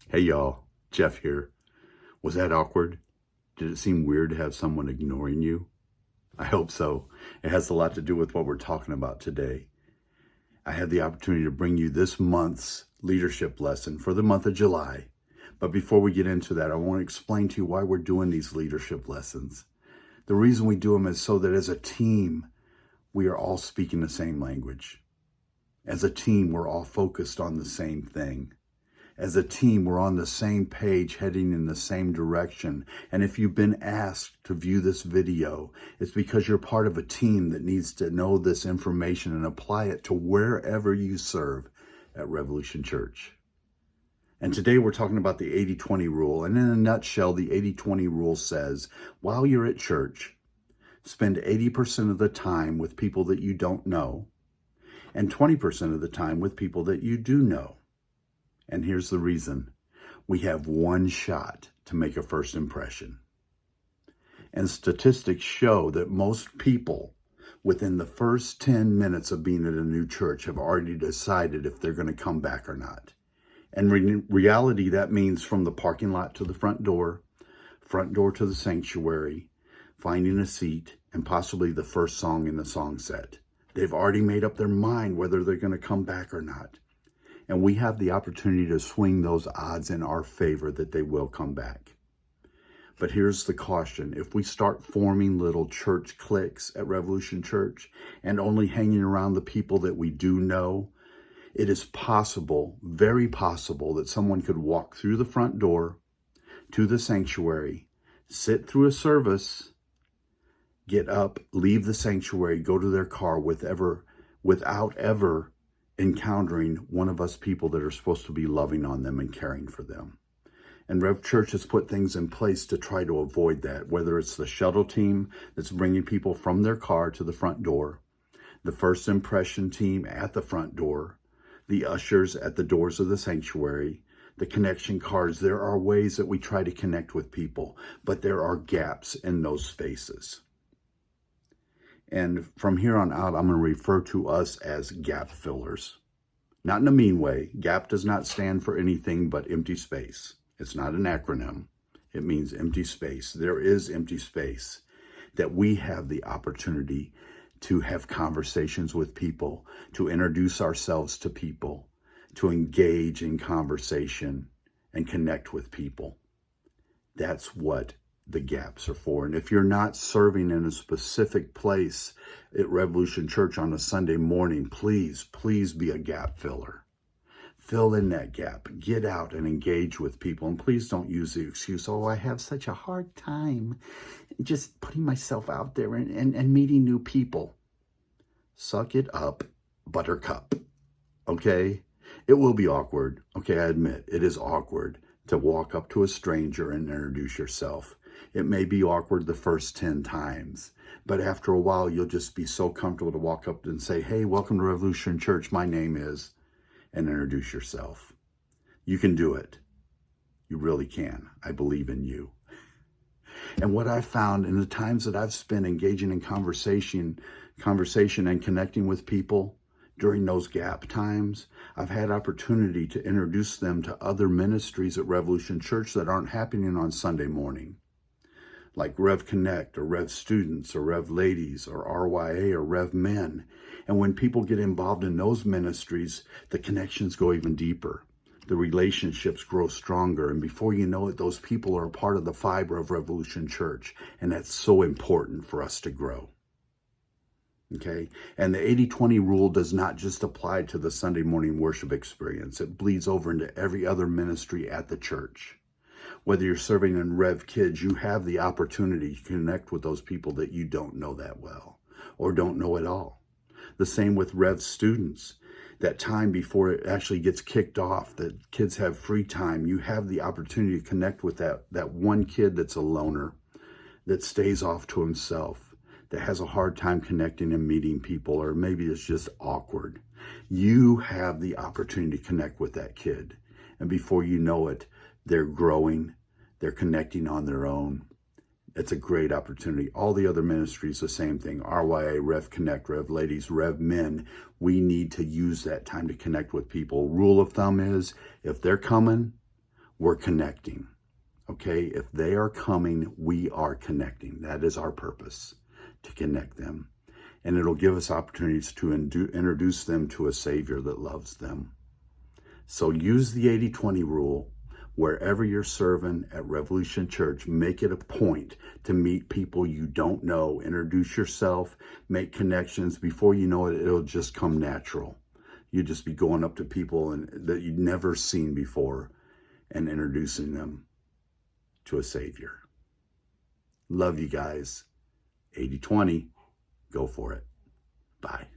Hey y'all, Jeff here. Was that awkward? Did it seem weird to have someone ignoring you? I hope so. It has a lot to do with what we're talking about today. I had the opportunity to bring you this month's leadership lesson for the month of July. But before we get into that, I want to explain to you why we're doing these leadership lessons. The reason we do them is so that as a team, we are all speaking the same language. As a team, we're all focused on the same thing. As a team, we're on the same page, heading in the same direction. And if you've been asked to view this video, it's because you're part of a team that needs to know this information and apply it to wherever you serve at Revolution Church. And today we're talking about the 80-20 rule. And in a nutshell, the 80-20 rule says, while you're at church, spend 80% of the time with people that you don't know and 20% of the time with people that you do know. And here's the reason. We have one shot to make a first impression. And statistics show that most people within the first 10 minutes of being at a new church have already decided if they're going to come back or not. And in reality, that means from the parking lot to the front door to the sanctuary, finding a seat, and possibly the first song in the song set. They've already made up their mind whether they're going to come back or not. And we have the opportunity to swing those odds in our favor that they will come back. But here's the caution. If we start forming little church cliques at Revolution Church and only hanging around the people that we do know, it is possible, very possible, that someone could walk through the front door to the sanctuary, sit through a service, get up, leave the sanctuary, go to their car without ever encountering one of us people that are supposed to be loving on them and caring for them. And Rev Church has put things in place to try to avoid that, whether it's the shuttle team that's bringing people from their car to the front door, the first impression team at the front door, the ushers at the doors of the sanctuary, the connection cards. There are ways that we try to connect with people, but there are gaps in those spaces. And from here on out, I'm going to refer to us as gap fillers. Not in a mean way. GAP does not stand for anything but empty space. It's not an acronym. It means empty space. There is empty space that we have the opportunity to have conversations with people, to introduce ourselves to people, to engage in conversation and connect with people. That's what the gaps are for. And if you're not serving in a specific place at Revolution Church on a Sunday morning, please be a gap filler. Fill in that gap. Get out and engage with people. And please don't use the excuse, oh, I have such a hard time just putting myself out there and meeting new people. Suck it up, buttercup. Okay? It will be awkward. Okay, I admit it is awkward to walk up to a stranger and introduce yourself. It may be awkward the first 10 times, but after a while, you'll just be so comfortable to walk up and say, hey, welcome to Revolution Church. My name is, and introduce yourself. You can do it. You really can. I believe in you. And what I've found in the times that I've spent engaging in conversation and connecting with people during those gap times, I've had opportunity to introduce them to other ministries at Revolution Church that aren't happening on Sunday morning, like Rev Connect or Rev Students or Rev Ladies or RYA or Rev Men. And when people get involved in those ministries, the connections go even deeper. The relationships grow stronger. And before you know it, those people are a part of the fiber of Revolution Church. And that's so important for us to grow. Okay? And the 80-20 rule does not just apply to the Sunday morning worship experience. It bleeds over into every other ministry at the church. Whether you're serving in Rev Kids, you have the opportunity to connect with those people that you don't know that well or don't know at all. The same with Rev Students. That time before it actually gets kicked off, that kids have free time, you have the opportunity to connect with that one kid that's a loner, that stays off to himself, that has a hard time connecting and meeting people, or maybe it's just awkward. You have the opportunity to connect with that kid. And before you know it, they're growing, they're connecting on their own. It's a great opportunity. All the other ministries, the same thing. RYA, Rev Connect, Rev Ladies, Rev Men. We need to use that time to connect with people. Rule of thumb is, if they're coming, we're connecting. Okay? If they are coming, we are connecting. That is our purpose, to connect them. And it'll give us opportunities to introduce them to a Savior that loves them. So use the 80-20 rule. Wherever you're serving at Revolution Church, make it a point to meet people you don't know. Introduce yourself, make connections. Before you know it, it'll just come natural. You'll just be going up to people that you'd never seen before and introducing them to a Savior. Love you guys. 80-20. Go for it. Bye.